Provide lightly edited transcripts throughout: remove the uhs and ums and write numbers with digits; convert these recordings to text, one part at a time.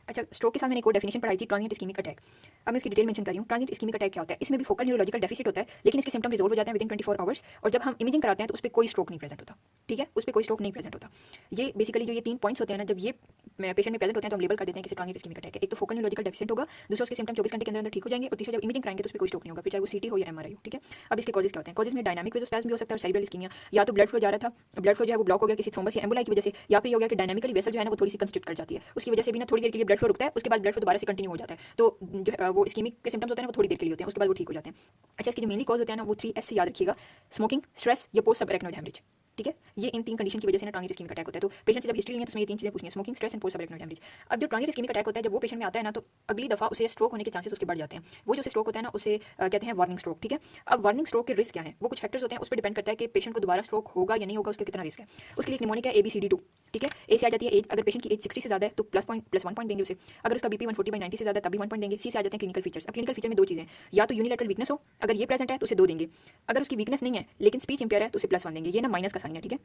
अच्छा, स्ट्रोक के साथ मैंने एक और डेफिनेशन पढ़ाई थी, ट्रांजिएंट इस्केमिक अटैक। अब मैं उसकी डिटेल मेंशन कर रही हूँ। ट्रांजिएंट इस्केमिक अटैक क्या होता है? इसमें भी फोकल न्यूरोलॉजिकल डेफिसिट होता है, लेकिन इसके सिम्टम रिजॉल्व हो जाते हैं विदिन 24 आवर्स, और जब हम इमेजिंग कराते हैं तो उस पर कोई स्ट्रोक नहीं प्रेजेंट होता। ठीक है, उस पर कोई स्ट्रोक नहीं प्रेजेंट होता। ये बेसिकली जो ये 3 पॉइंट्स होते हैं ना, जब ये पेशेंट में प्रेजेंट होते हैं तो हम लेबल कर देते हैं कि ट्रांजिएंट इस्केमिक अटैक है। एक तो फोकल न्यूरोलॉजिकल डेफिसिट होगा, दूसरा उसके सिम्टम 24 घंटे के अंदर ठीक हो जाएंगे, और तीसरा जब इमेजिंग कराएंगे तो उस पर कोई स्ट्रोक नहीं होगा, फिर चाहे वो सीटी हो या एमआरआई हो। ठीक है, अब इसके कॉजेज क्या होते हैं? कॉजेज में डायनामिक वेसोस्पैज्म भी हो सकता है और सेरिब्रल इस्कीमिया, या तो ब्लड फ्लो जा रहा था, ब्लड फ्लो जो है वो ब्लॉक हो गया किसी थ्रोम्बस या एम्बोलाई की वजह से, या फिर हो गया कि डायनामिकली वेसल जो है ना वो थोड़ी सी कंस्ट्रिक्ट कर जाती है, उसकी वजह से भी ना थोड़ी देर के लिए ब्लड फ्लो रुकता है, उसके बाद ब्लड फ्लो दोबारा से कंटिन्यू हो जाता है। तो जो वो इस्कीमिक के सिम्टम्स होते हैं ना वो थोड़ी देर के लिए होते हैं, उसके बाद वो ठीक हो जाते हैं। अच्छा, इसके जो मेनली कॉज होते हैं ना वो 3S से याद रखिएगा, स्मोकिंग, स्ट्रेस या पोस्ट सबएरेक्नोइड हेमरेज। ठीक है, ये इन 3 कंडीशन की वजह से ना ट्रांजिएंट इस्केमिक अटैक होता है। तो पेशेंट से जब हिस्ट्री लेनी है तो उसमें ये 3 चीजें पूछनी है, smoking, stress and post subarachnoid haemorrhage. अब जो ट्रांजिएंट इस्केमिक अटैक होता है जब वो पेशेंट में आता है ना तो अगली दफा उसे स्ट्रोक होने के चांसेस उसके बढ़ जाते हैं। वो जो स्ट्रोक होता है ना उसे कहते हैं वार्निंग स्ट्रोक। ठीक है, अब वार्निंग स्ट्रोक के रिस्क क्या है? वो कुछ फैक्टर्स होते हैं, उस पर डिपेंड करता है कि पेशेंट को दोबारा स्ट्रोक होगा या नहीं होगा, उसका कितना रिस्क है। उसके लिए निमोनिक है ABCD2। ठीक है, ए से आ जाती है एज, अगर पेशेंट की एज 60 से ज्यादा है तो प्लस 1 पॉइंट देंगे उसे, अगर उसका बीपी 140/90 से ज्यादा तब भी 1 पॉइंट देंगे। सी से आ जाते हैं क्लिनिकल फीचर्स। अब क्लिनिकल फीचर में 2 चीजें, या तो यूनिलैटरल वीकनेस हो, अगर ये प्रेजेंट है तो उसे 2 देंगे, अगर उसकी वीकनेस नहीं है लेकिन स्पीच इंपेयर है तो उसे +1 देंगे। ये ना माइनस का साइन है, ठीक है,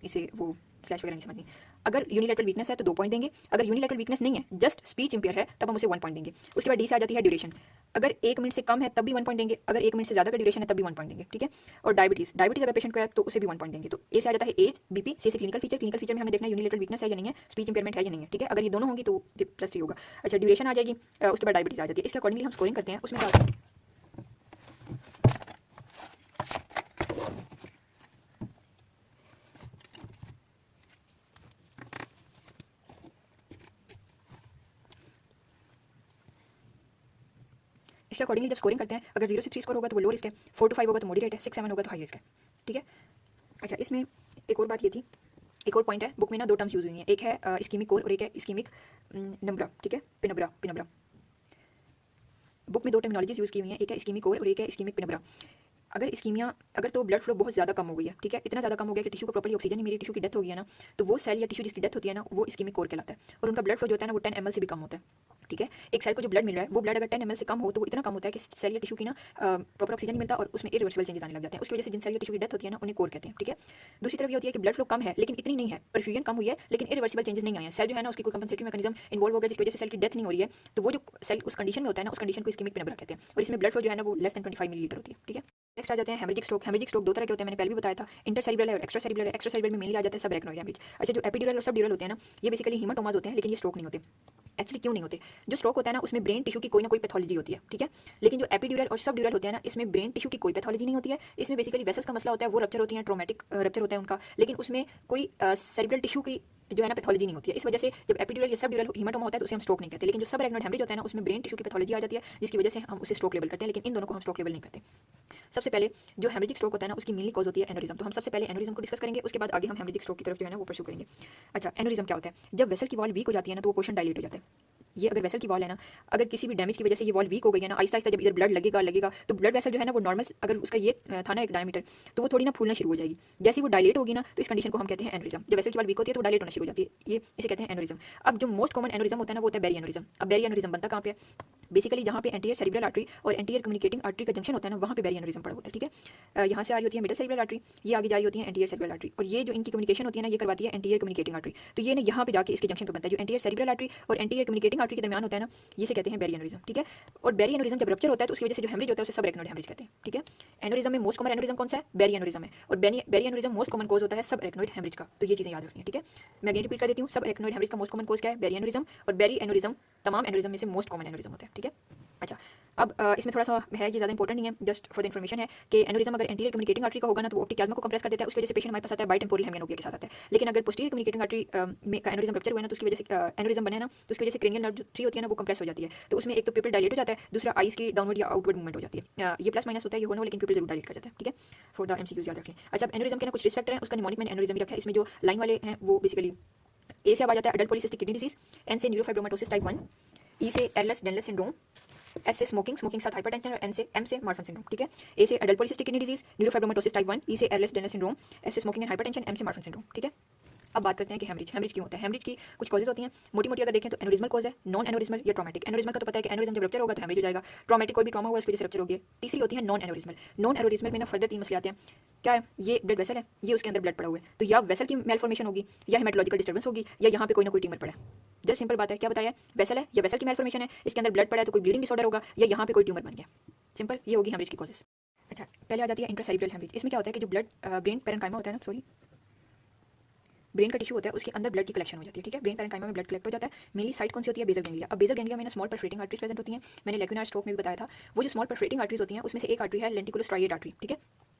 इसे वो स्लैश वगैरह नहीं समझनी। अगर यूनिलैटरल वीकनेस है तो 2 पॉइंट देंगे, अगर यूनिलैटरल वीकनेस नहीं है जस्ट स्पीच इंपेयर है तब हम उसे 1 पॉइंट देंगे। उसके बाद डी से आ जाती है ड्यूरेशन, अगर 1 मिनट से कम है तब भी 1 पॉइंट देंगे, अगर 1 मिनट से ज्यादा का ड्यूरेशन है तब भी 1 पॉइंट देंगे। ठीक है, और डायबिटीज अगर पेशेंट को है तो उसे भी 1 पॉइंट देंगे। तो ए से आ जाता है एज, बीपी, सी से क्लिनिकल फीचर में हमें देखना है यूनिलैटरल वीकनेस है या नहीं है, स्पीच इंपेयरमेंट है या नहीं है। ठीक है, अगर ये दोनों होंगी तो +3 होगा। अच्छा, ड्यूरेशन आ जाएगी, उसके बाद डायबिटीज आ जाती है। इसके अकॉर्डिंगली हम स्कोरिंग करते हैं, उसमें क्या होता है? इसके अकॉर्डिंगली जब स्कोरिंग करते हैं, अगर 0 से 3 स्कोर होगा तो वो लो रिस्क है, 4 to 5 होगा तो मॉडरेट है, 6-7 होगा तो हाई रिस्क है। ठीक है, अच्छा, इसमें एक और बात ये थी, एक और पॉइंट है, बुक में ना 2 टर्म्स यूज हुई हैं, एक है इस्कीमिक कोर और एक है इस्कीमिक नम्बरा। ठीक है, पिनब्रा। बुक में 2 टर्मिनोलॉजीज यूज की हुई हैं, एक है इस्कीमिक कोर और एक है इस्कीमिक पिनब्रा। अगर तो ब्लड फ्लो बहुत ज़्यादा कम हो गई है, ठीक है, इतना ज़्यादा कम हो गया कि टिश्यू को प्रॉपर्ली ऑक्सीजन नहीं मिली, टिश्यू की डेथ हो गई है ना, तो वो सेल या टिश्यू जिसकी डेथ होती है ना वो इस्कीमिक कोर कहलाता है, और उनका ब्लड फ्लो जो होता है ना वो 10 ml से भी कम होता है। ठीक है, एक सेल को जो ब्लड मिल रहा है वो ब्लड अगर 10 ml से कम हो तो वो इतना कम होता है कि सेल या टिश्यू की ना प्रॉपर ऑक्सीजन नहीं मिलता और उसमें इरिवर्सिबल चेंजेस आने लग जाते हैं। उसकी वजह से जिन सेल या टिश्यू की डेथ होती है ना उन्हें कोर कहते हैं। ठीक है, दूसरी तरफ ये होती है कि ब्लड फ्लो कम है लेकिन इतनी नहीं है, परफ्यूजन कम हुई है लेकिन इरिवर्सिबल चेंजेस नहीं आए हैं, सेल जो है ना उसकी कोई कंपनसेटरी मैकेनिज्म इन्वॉल्व हो गया जिसकी वजह से सेल की डेथ नहीं हो रही है, तो वो जो सेल उस कंडीशन में होता है ना उस कंडीशन को इस्कीमिक पिनब्रा कहते हैं, और इसमें ब्लड फ्लो जो है ना वो लेस देन 25 मिलीलीटर होती है। ठीक है, नेक्स्ट आ जाते हैं हेमरेजिक स्ट्रोक। हेमरेजिक स्ट्रोक 2 तरह के होते हैं, मैंने पहले भी बताया था, इंटरसेरिब्रल है और एक्स्ट्रासेरिब्रल है। एक्स्ट्रासेरिब्रल में मेनली आ जाता है सबएरेक्नोइड हेमरेज। अच्छा, जो एपिड्यूरल और सबड्यूरल होते हैं ना ये बेसिकली हीमाटोमास होते हैं, लेकिन ये स्ट्रोक नहीं होते। एक्चुअली क्यों नहीं होते? जो स्ट्रोक होता है ना उसमें ब्रेन टिश्यू की कोई ना कोई पैथोलॉजी होती है। ठीक है, लेकिन जो एपिड्यूरल और सबड्यूरल होते हैं ना इसमें ब्रेन टिश्यू की कोई पैथोलॉजी नहीं होती है, इसमें बेसिकली वेसल्स का मसला होता है, वो रप्चर होती है, ट्रोमेटिक रप्चर होता है उनका, लेकिन उसमें कोई सेरिब्रल टिश्यू की जो है ना पैथोलॉजी नहीं होती है। इस वजह से जब एपिड्यूरल या सबड्यूरल हीमाटोमा होता है तो उसे हम स्ट्रोक नहीं कहते, लेकिन जो सबएरेक्नोइड हेमरेज होता है ना उसमें ब्रेन टिश्यू की पैथोलॉजी आ जाती है जिसकी वजह से हम उसे स्ट्रोक लेवल करते हैं, लेकिन इन दोनों को हम स्ट्रोक लेवल नहीं करते। सबसे पहले जो हेमरेजिक स्ट्रोक होता है ना उसकी मेनली कॉज होती है एनोरिज्म, तो हम सबसे पहले एनोरिज्म को डिस्कस करेंगे, उसके बाद आगे हम हेमरेजिक स्ट्रोक की तरफ जो है ना वो परस्यू करेंगे। अच्छा, एनोरिज्म क्या होता है? जब वेसल की वॉल वीक हो जाती है ना तो वो पोर्शन डायलेट हो जाता है। ये अगर वेसल की वॉल है ना, अगर किसी भी डैमेज की वजह से ये वॉल वीक हो गई है ना, आहिस्ता आहिस्ता जब इधर ब्लड लगेगा तो ब्लड वेसल जो है ना वो नॉर्मल, अगर उसका ये था ना एक डायमीटर, तो वो थोड़ी ना फूलना शुरू हो जाएगी। जैसे वो डायलेट होगी ना तो इस कंडीशन को हम कहते हैं एनोरिज्म। जब वेसल की वॉल वीक होती है तो डायलेट होना शुरू हो जाती है, ये इसे कहते हैं एनोरिज्म। अब जो मोस्ट कॉमन एनोरिज्म होता है ना वो होता है बेरी एनोरिज्म। अब बेरी एनोरिज्म बनता कहाँ पे है? बेसिकली जहाँ पे एंटीरियर सेरिब्रल आर्टरी और एंटीरियर कम्युनिकेटिंग आर्टरी का जंक्शन होता है ना वहाँ पे बेरी एनोरिज्म पड़ा होता है। ठीक है, यहाँ से आ रही होती है मिडल सेरिब्रल आर्टरी, ये आगे जा रही होती है एंटीरियर सेरिब्रल आर्टरी, और ये जो इनकी कम्युनिकेशन होती है ना ये करवाती है एंटीरियर कम्युनिकेटिंग आर्टरी, तो ये ना यहाँ पे जाके इसके जंक्शन पे बनता है। जो एंटीरियर सेरिब्रल आर्टरी और एंटीरियर कम्युनिकेटिंग आर्टरी के दरमियान होता है ना ये से कहते हैं बेरी एनोरिज्म। ठीक है, और बेरी एनोरिज्म जब रप्चर होता है तो उसकी वजह से जो हेमरेज होता है उसे सबएरेक्नोइड हेमरेज कहते हैं। ठीक है, एनोरिज्म में मोस्ट कॉमन एनोरिज्म कौन सा है? बेरी एनोरिज्म है, और berry aneurysm most common cause होता है सबएरेक्नोइड हेमरेज का, तो ये चीजें याद रखनी है। ठीक है, मैं अगेन रिपीट कर देती हूँ, सबएरेक्नोइड हेमरेज का मोस्ट कॉमन कॉज क्या है? बेरी एनोरिज्म, और बेरी एनोरिज्म तमाम एनोरिज्म में से मोस्ट कॉमन एनोरिज्म होता है। ठीक है, अच्छा, अब इसमें थोड़ा सा है, ये ज़्यादा इंपॉर्टेंट नहीं है, जस्ट फॉर द इन्फॉर्मेशन है कि एनोरिज्म अगर एंटीरियर कम्युनिकेटिंग आर्टरी का होगा ना तो वो ऑप्टिक कियाज्मा को कंप्रेस कर देता है, उसकी वजह से पेशेंट हमारे पास आता है बाइटेम्पोरल हेमियानोपिया के साथ आता है। लेकिन अगर पोस्टीरियर कम्युनिकेटिंग आर्टरी में का एनोरिज्म रप्चर हुआ है ना तो उसकी वजह से एनोरिज्म बने ना तो उसकी वजह से क्रेनियल नर्व जो 3 होती है ना वो कंप्रेस हो जाती है, तो उसमें एक तो पिपल डायलेट हो जाता है, दूसरा आइज की डाउनवर्ड या आउटवर्ड मूवमेंट हो जाती है। ये प्लस माइनस होता है, ये होना, लेकिन पिपल जरूर डायलेट कर जाता है। ठीक है, फॉर द एमसीक्यूज याद रख लें। अच्छा, एनोरिज्म के ना कुछ रिस्क फैक्टर है, उसका निमोनिक मैंने एनोरिज्म भी रखा है, इसमें जो लाइन वाले हैं वो बेसिकली ए से आ जाता है adult polycystic kidney disease, N से न्यूरोफाइब्रोमाटोसिस टाइप 1, ई से एरलेस डेनलेस सिंड्रोम, एस से स्मोकिंग साथ हाइपरटेंशन, और एम से मार्फन सिंड्रोम। ठीक है, ए से adult polycystic kidney disease, neurofibromatosis type 1, E से एरलेस डेनलेस सिंड्रोम, एस से स्मोकिंग एंड हाइपरटेंशन, एम से मार्फन सिंड्रोम। ठीक है, अब बात करते हैं कि हेमरेज क्यों होता है। हेमरेज की कुछ कॉजेज होती हैं, मोटी मोटी अगर देखें तो एनोरिज्मल कॉज है, नॉन एनोरिज्मल या ट्रॉमेटिक। एनोरिज्मल का तो पता है कि एनोरिज्म जब रप्चर होगा तो हेमरेज हो जाएगा, ट्रॉमेटिक कोई भी ट्रॉमा हुआ उसकी वजह से रप्चर होगी। तीसरी होती है नॉन एनोरिज्मल। नॉन एनोरिज्मल में ना फर्दर 3 मसले आते हैं। क्या है? ये ब्लड वेसल है, ये उसके अंदर ब्लड पड़ा हुआ है, तो या वेसल की मेलफॉर्मेशन होगी या हेमेटोलॉजिकल डिस्टर्बेंस होगी या यहाँ पे कोई ना कोई ट्यूमर पड़ा है। जस्ट सिंपल बात है, क्या बताया? वेसल है या वेसल की मेलफॉर्मेशन है, इसके अंदर ब्लड पड़ा है तो कोई ब्लीडिंग डिसऑर्डर होगा या यहाँ पे कोई ट्यूमर बन गया। सिंपल, ये होगी हेमरेज की कॉजेज। अच्छा, पहले आ जाती है इंट्रासेरिब्रल हेमरेज। इसमें क्या होता है कि जो ब्लड ब्रेन पेरेन्काइमा होता है ना, सॉरी ब्रेन का टिश्यू होता है, उसके अंदर ब्लड की कलेक्शन हो जाती है। ठीक है, ब्रेन पेरेन्काइमा में ब्लड कलेक्ट हो जाता है। मेनली साइट कौन सी होती है? Basal ganglia. अब बेसल गैंग्लिया में ना स्मॉल परफोरेटिंग आर्टरीज प्रेजेंट होती हैं। मैंने लेक्यूनार स्ट्रोक में भी बताया था, वो जो स्मॉल परफोरेटिंग आर्टरीज होती हैं उसमें से एक आर्टरी है लेंटिकुलर स्ट्राइएड आर्टरी। ठीक है,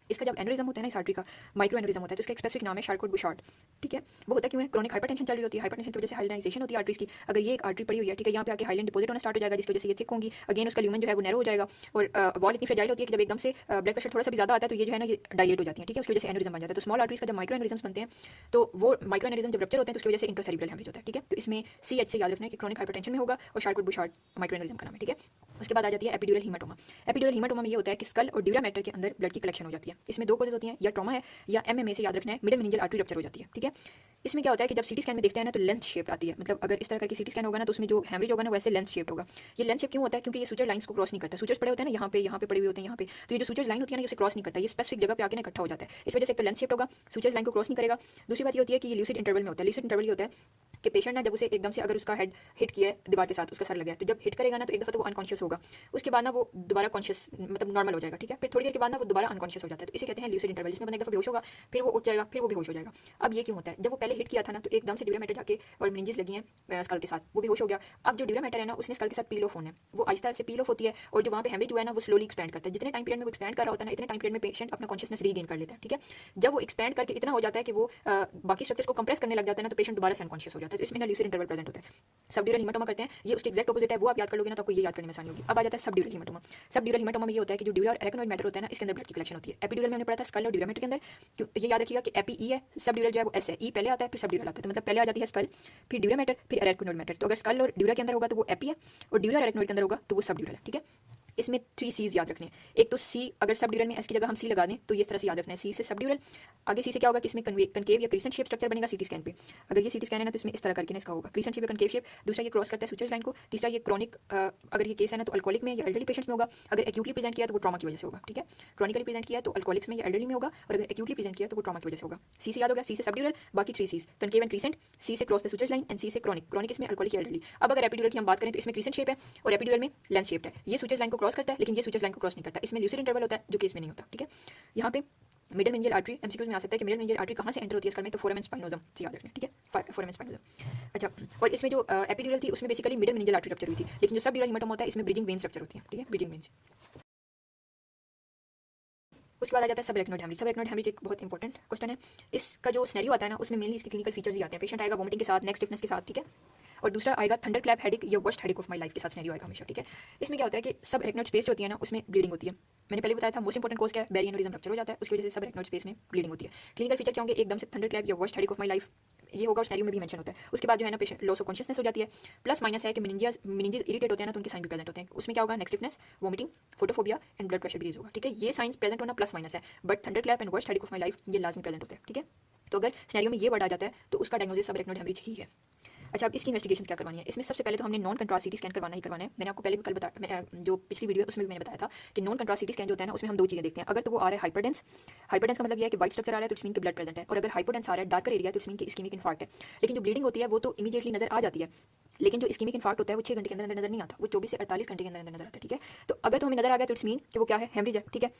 इसका जब एनोरिज्म होता है ना इस आर्टरी का, माइक्रो एनोरिज्म होता है, तो इसका एक स्पेसिफिक नाम है शार्कोट-बुशार्ड। ठीक है, वो होता क्यों है? क्रोनिक हाइपरटेंशन चल रही होती है, हाइपरटेंशन की वजह से हाइलाइजेशन होती है आर्टरीज की। अगर ये एक आर्टरी पड़ी हुई है, ठीक है, यहाँ पे आके हाइलाइन डिपॉजिट होना स्टार्ट हो जाएगा, जिसकी वजह से ये थिक होंगी, अगेन उसका ल्यूमेन जो है वो नैरो हो जाएगा और वॉल इतनी फ्रेजाइल होती है कि जब एकदम से ब्लड प्रेशर थोड़ा सा भी ज्यादा आता है तो ये जो है ना ये डायलेट हो जाती है। ठीक है, उसकी वजह से एनोरिज्म बन जाता है। तो स्मॉल आर्टरीज का जब माइक्रो एनोरिज्म्स बनते हैं तो वो माइक्रो एनोरिज्म जब रप्चर होते हैं तो उसकी वजह से इंट्रासेरिब्रल हेमरेज होता है। ठीक है, तो इसमें CH से याद रखना है कि क्रोनिक हाइपरटेंशन में होगा और शार्कोट-बुशार्ड माइक्रो एनोरिज्म का नाम है। ठीक है, उसके बाद आ जाती है एपिड्यूरल हीमाटोमा। एपिड्यूरल हीमाटोमा में ये होता है कि स्कल और ड्यूरा मैटर के अंदर ब्लड की कलेक्शन हो जाती है। इसमें दो कॉजेज होती हैं, या ट्रॉमा है या MMA से याद रखना है, मिडल मेनिंजियल आर्टरी रप्चर हो जाती है। ठीक है, इसमें क्या होता है कि जब सीटी स्कैन में देखते हैं ना तो लेंथ शेप आती है, मतलब अगर इस तरह करके सीटी स्कैन होगा ना तो उसमें जो हेमरेज होगा ना वैसे लेंथ शेप होगा। ये लेंथ शेप क्यों होता है? क्योंकि ये सुचर लाइंस को क्रॉस नहीं करता। सुचर्स पड़े होते हैं ना यहाँ पे पड़े हुए होते हैं यहाँ पे, तो ये जो सुचर्स लाइन होती है ना ये उसे क्रॉस नहीं करता, ये स्पेसिफिक जगह पे आके ना इकट्ठा हो जाता है। इस वजह से एक तो लेंथ शेप होगा, सुचर्स लाइन को क्रॉस नहीं करेगा। दूसरी बात ये होती है कि ये ल्यूसिड इंटरवल में होता है। ल्यूसिड इंटरवल ये होता है कि पेशेंट ना जब उसे एकदम से अगर उसका हेड हिट किया है दीवार के साथ, उसका सर लगा है, तो जब हिट करेगा ना तो एक दफा तो वो अनकॉन्शियस होगा, उसके बाद ना वो दोबारा कॉन्शियस मतलब नॉर्मल हो जाएगा। ठीक है, फिर थोड़ी देर के बाद ना वो दोबारा अनकॉन्शियस हो जाता है, तो इसे कहते हैं ल्यूसिड इंटरवल, जिसमें बंदा एक दफा बेहोश होगा, फिर वो उठ जाएगा, फिर वो बेहोश हो जाएगा। अब ये क्यों होता है? जब वो पहले हिट किया था ना तो एकदम से ड्यूरा मैटर जाके और मेनिंजेस लगी हैं स्कल के साथ, वो बेहोश हो गया। अब जो ड्यूरा मैटर है ना उसने स्कल के साथ पील ऑफ होना है, वो आहिस्ता से पील ऑफ होती है और जो वहाँ पे हेमरेज हुआ है ना वो स्लोली एक्सपैंड करता है। जितने टाइम पीरियड में वो एक्सपैंड कर रहा होता है ना, इतने टाइम पीरियड में पेशेंट अपना कॉन्शियसनेस रीगेन कर लेता है। ठीक है, जब वो एक्सपैंड करके इतना हो जाता है कि वो बाकी स्ट्रक्चर्स को कंप्रेस करने लग जाता है ना तो पेशेंट दोबारा से अनकॉन्शियस हो जाता है, तो इसमें ना ल्यूसिड इंटरवल प्रेजेंट होता है। सबड्यूरल हीमाटोमा करते हैं, ये उसके एक्जैक्ट ऑपोजिट है, वो आप याद कर लोगे ना तो आपको ये याद करने में आसानी होगी। अब आ जाता है सबड्यूरल हीमाटोमा। सबड्यूरल हीमाटोमा में ये होता है कि जो ड्यूरा और एरेक्नोइड मैटर होता है ना इसके अंदर ब्लड की कलेक्शन होती है। एपिड्यूरल में हमने पढ़ा था स्कल और ड्यूरा मैटर के अंदर, ये याद रखिएगा कि एपी ई है, सबड्यूरल जो है वो एस है, ई पहले आता है फिर सबड्यूरल आता है, तो मतलब पहले आ जाती है स्कल, फिर ड्यूरा मैटर, फिर एरेक्नोइड मैटर। तो अगर स्कल और ड्यूरा के अंदर होगा तो वो एपी है और ड्यूरा और एरेक्नोइड के अंदर होगा तो वो सबड्यूरल है। ठीक है, इसमें 3 C's याद रखने हैं। एक तो C, अगर सब ड्यूरल में S की जगह हम C लगा दें तो ये इस तरह से याद रखना है, C से सब ड्यूरल। आगे C से क्या होगा कि इसमें कनकेव या क्रीसेंट शेप स्ट्रक्चर बनेगा सीटी स्कैन पे। अगर ये सीटी स्कैन है ना तो इसमें इस तरह करके ना इसका होगा क्रीसेंट शेप या कनकेव शेप। दूसरा ये क्रॉस करता है सुचर्स लाइन को। तीसरा ये क्रॉनिक, अगर ये केस है ना तो अल्कोहलिक में या एल्डरली पेशेंट्स में होगा। अगर एक्यूटली प्रेजेंट किया तो वो ट्रॉमा की वजह से होगा। ठीक है, क्रॉनिकली प्रेजेंट किया तो अल्कोहलिक्स में या एल्डरली में होगा और अगर एक्यूटली प्रेजेंट किया तो वो ट्रॉमा की वजह से होगा। C से याद होगा, C से सब ड्यूरल, बाकी 3 C's concave and crescent, C से cross the sutures line and C से क्रॉनिक। क्रॉनिक इसमें अल्कोहलिक या एल्डरली। अब अगर एपिड्यूरल की हम बात करें तो इसमें क्रीसेंट शेप है और एपिड्यूरल में लेंथ शेप है। ये सुचर्स लाइन को क्रॉस करता है लेकिन ये सुचर्स लाइन को क्रॉस नहीं करता, इसमें ल्यूसिड इंटरवल होता है जो केस में नहीं होता। ठीक है, यहाँ पे मिडल मेनिंजियल आर्टरी एमसीक्यूज में आ सकता है कि मिडल मेनिंजियल आर्टरी कहाँ से एंटर होती है स्कल में, तो फोरामेन स्पाइनोसम से याद रखना। ठीक है, फोरामेन स्पाइनोसम। अच्छा, और इसमें जो एपिड्यूरल थी उसमें basically middle meningeal artery rupture हुई थी, लेकिन जो सब ड्यूरल हीमाटोमा होता है इसमें ब्रिजिंग वेन्स रप्चर होती है। ठीक है, ब्रिजिंग वेन्स। उसके बाद आ जाता है सब एरेक्नोइड हेमरेज। सब एरेक्नोइड हेमरेज एक बहुत इंपॉर्टेंट क्वेश्चन है। इसका जो सिनेरियो आता है ना उसमें मेनली इसके क्लिनिकल फीचर्स ही आते हैं। पेशेंट आएगा वोमिटिंग के साथ, नेक स्टिफनेस के साथ। ठीक है, और दूसरा आएगा थंडर क्लैप हेडेक या worst headache of my life के साथ सिनेरियो आएगा हमेशा। ठीक है, इसमें क्या होता है कि सब एरेक्नोइड स्पेस जो होती है ना उसमें ब्लीडिंग होती है। मैंने पहले बताया था मोस्ट इंपॉर्टेंट कोज क्या है, बेरी एनोरिज्म रप्चर हो जाता है, उसकी वजह से सब एरेक्नोइड स्पेस में ब्लीडिंग होती है। क्लिनिकल फीचर क्या होंगे? एकदम से थंडर क्लैप या worst headache of my life ये होगा, सिनेरियो में भी मेंशन होता है। उसके बाद जो है ना पेशेंट लॉस ऑफ कॉन्शियसनेस हो जाती है। प्लस माइनस है कि मेनिंजेस इरिटेट होते हैं ना तो उनके साइन भी प्रेजेंट होते हैं। उसमें क्या होगा? Neck stiffness, vomiting, photophobia and blood pressure भी रेज होगा। ठीक है, ये साइंस प्रेजेंट होना प्लस माइनस है, but thunderclap and worst headache of my life ये लाजमी प्रेजेंट होते हैं। ठीक है, तो अगर सिनेरियो में ये वर्ड आ जाता है तो उसका डायग्नोसिस सब एरेक्नोइड हेमरेज ही है। अच्छा, अब इसकी इन्वेस्टिगेशन क्या करवानी है? इसमें सबसे पहले तो हमने नॉन कंट्रास्ट सीटी स्कैन करवाना ही करवाना है। मैंने आपको पहले भी कल बताया, जो पिछली वीडियो उसमें भी मैंने बताया था कि नॉन कंट्रास्ट सीटी स्कैन जो होता है ना उसमें हम दो चीज़ें देखते हैं। अगर तो वो आ रहा है हाइपरडेंस, हाइपरडेंस का मतलब ये है कि वाइट स्ट्रक्चर आ रहा है तो इट्स मीन कि ब्लड प्रेजेंट है, और अगर हाइपरडेंस आ रहा है डार्कर एरिया तो इट्स मीन कि इस्कीमिक इन्फार्क्ट है। लेकिन जो ब्लीडिंग होती है वो तो इमीडिएटली नजर आ जाती है, लेकिन जो इस्कीमिक इन्फार्क्ट होता है वो 6 घंटे के अंदर नजर नहीं आता, वो 24 से 48 घंटे के अंदर नजर आता है। ठीक है, तो अगर तो हमें नजर आ गया तो इट्स मीन कि वो क्या है? हेमरेज है। ठीक है,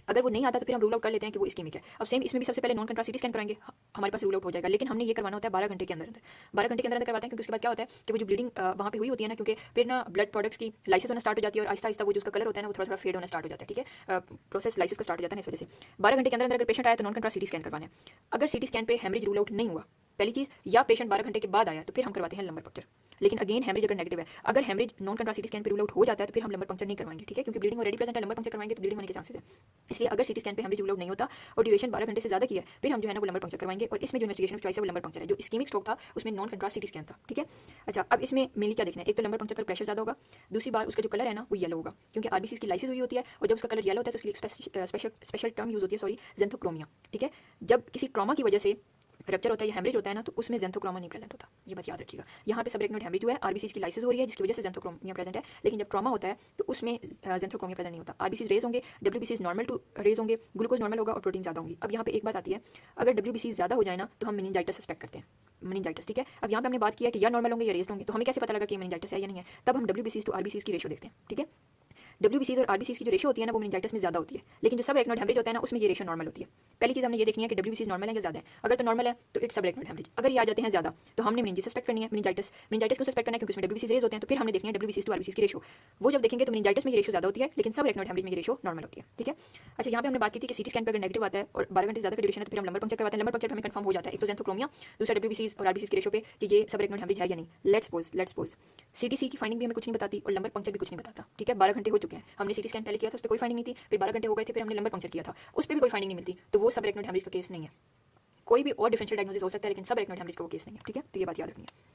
अगर वो नहीं आता तो फिर हम रूल आउट कर लेते हैं कि वो इस्कीमिक है। अब सेम इसमें भी सबसे पहले नॉन कंट्रास्ट सीटी स्कैन कराएंगे, हमारे पास रूल आउट हो जाएगा, लेकिन हमने ये करवाना होता है 12 घंटे के अंदर अंदर। 12 घंटे के अंदर अंदर करवाते हैं क्योंकि उसके बाद क्या होता है कि वो जो ब्लीडिंग वहाँ पे हुई होती है ना, क्योंकि फिर ना ब्लड प्रोडक्ट्स की लाइसिस होना स्टार्ट हो जाती है और आहिस्ता आहिस्ता वो जो उसका कलर होता है ना वो थोड़ा थोड़ा फेड होना स्टार्ट हो जाता है। ठीक है, प्रोसेस लाइसिस का स्टार्ट हो जाता है, इस वजह से 12 घंटे के अंदर अंदर अगर पेशेंट आया तो नॉन कंट्रास्ट सीटी स्कैन करवाना है। अगर सीटी स्कैन पे हेमरेज रूल आउट नहीं हुआ पहली चीज, या पेशेंट 12 घंटे के बाद आया तो फिर हम करवाते हैं लंबर पंक्चर। लेकिन अगेन हेमरेज अगर नेगेटिव है, अगर haemorrhage non contrast CT scan पे रूल आउट हो जाता है तो फिर हम लंबर पंक्चर नहीं करवाएंगे। ठीक है, क्योंकि ब्लीडिंग ऑलरेडी प्रेजेंट है, लंबर पंक्चर करवाएंगे तो ब्लीडिंग होने के चांसेस है। इसलिए अगर सीटी स्कैन पे हेमरेज रूल आउट नहीं होता और ड्यूरेशन 12 घंटे से ज्यादा की है फिर हम जो है ना वो लंबर पंक्चर करवाएंगे। और इसमें जो इन्वेस्टिगेशन चॉइस है वो लंबर पंक्चर है। जो इस्कीमिक स्ट्रोक था उसमें नॉन कंट्रास्ट सीटी स्कैन था। ठीक है, अच्छा, अब इसमें मेनली क्या देखना है? एक तो लंबर पंक्चर पर प्रेशर ज्यादा होगा, दूसरी बार उसका जो कलर है ना वो येलो होगा, क्योंकि आरबीसी की लाइसिस हुई होती है और जब उसका कलर येलो होता है तो उसके लिए स्पेशल टर्म यूज होती है, सॉरी, जेंथोक्रोमिया। ठीक है, जब किसी ट्रॉमा की वजह से रप्चर होता है या हेमरेज होता है ना, तो उसमें ज़ेंथोक्रोमा नहीं प्रेजेंट होता, ये बात याद रखिएगा। यहाँ पे सबरेक्नोइड हेमरेज हुआ है, आरबीसीज की लाइसिस हो रही है जिसकी वजह से ज़ेंथोक्रोमिया प्रेजेंट है, लेकिन जब ट्रॉमा होता है तो उसमें ज़ेंथोक्रोमिया प्रेजेंट नहीं होता। आरबीसीज रेज होंगे, डब्ल्यूबीसीज नॉर्मल टू रेज होंगे, ग्लूकोज नॉर्मल होगा और प्रोटीन ज़्यादा होंगी। अब यहाँ पे एक बात आती है, अगर डब्ल्यूबीसीज ज़्यादा हो जाए ना तो हम मेनिंजाइटिस सस्पेक्ट करते हैं, मेनिंजाइटिस, ठीक है। अब यहाँ पे हमने बात किया कि या नॉर्मल होंगे या रेज होंगे, तो हमें कैसे पता लगा कि मेनिंजाइटिस है या नहीं है, तब हम डब्ल्यूबीसीज टू आरबीसीज की रेशो देखते हैं, ठीक है। डब्ल्यूबीसीज और आरबीसीज की जो रेशो होती है ना वो मेनिंजाइटिस में ज़्यादा होती है, लेकिन जो सबरेक्नोइड हेमरेज होता है ना उसमें ये रेशो नॉर्मल होती है। पहली चीज़ हमने ये देखनी है कि डब्ल्यूबीसीज नॉर्मल है या ज़्यादा है। अगर तो नॉर्मल है तो इट्स सबरेक्नोइड हेमरेज। अगर ये आ जाते हैं ज़्यादा तो हमने मेनिंजाइटिस सस्पेक्ट करनी है, मेनिंजाइटिस को सस्पेक्ट करना है क्योंकि उसमें डब्ल्यूबीसीज रेज होते हैं, तो फिर हमने देखनी है डब्ल्यूबीसीज टू आरबीसीज की रेशो। वो जब देखेंगे तो मेनिंजाइटिस में ये रेशो ज़्यादा होती है, लेकिन सबरेक्नोइड हेमरेज में ये रेशो नॉर्मल होती है, ठीक है। अच्छा, यहाँ पे हमने बात की थी कि सीटी स्कैन पे अगर नेगेटिव आता है और 12 घंटे ज़्यादा का ड्यूरेशन है तो फिर हम लंबर पंक्चर करवाते हैं। लंबर पंक्चर हमें कंफर्म हो जाता है एक तो ज़ेंथोक्रोमिया, दूसरा डब्ल्यूबीसीज और आरबीसीज की रेशो पे कि ये सबरेक्नोइड हेमरेज है या नहीं। लेट्स सपोज सीटीसी की फाइंडिंग भी हमें कुछ नहीं बताती और लंबर पंक्चर भी कुछ नहीं बताता, ठीक है। 12 घंटे हो चुके हैं, हमने सीटी स्कैन पहले किया था, उस पर कोई फाइंडिंग नहीं थी, फिर 12 घंटे हो गए थे, फिर हमने लंबर पंक्चर किया था, उस पर भी कोई फाइंडिंग नहीं मिलती, तो वो सबरेक्नोइड हेमरेज का केस नहीं है। कोई भी और डिफरेंशियल डायग्नोसिस हो सकता है लेकिन सबरेक्नोइड हेमरेज का वो केस नहीं है, ठीक है। तो ये बात याद रखनी है।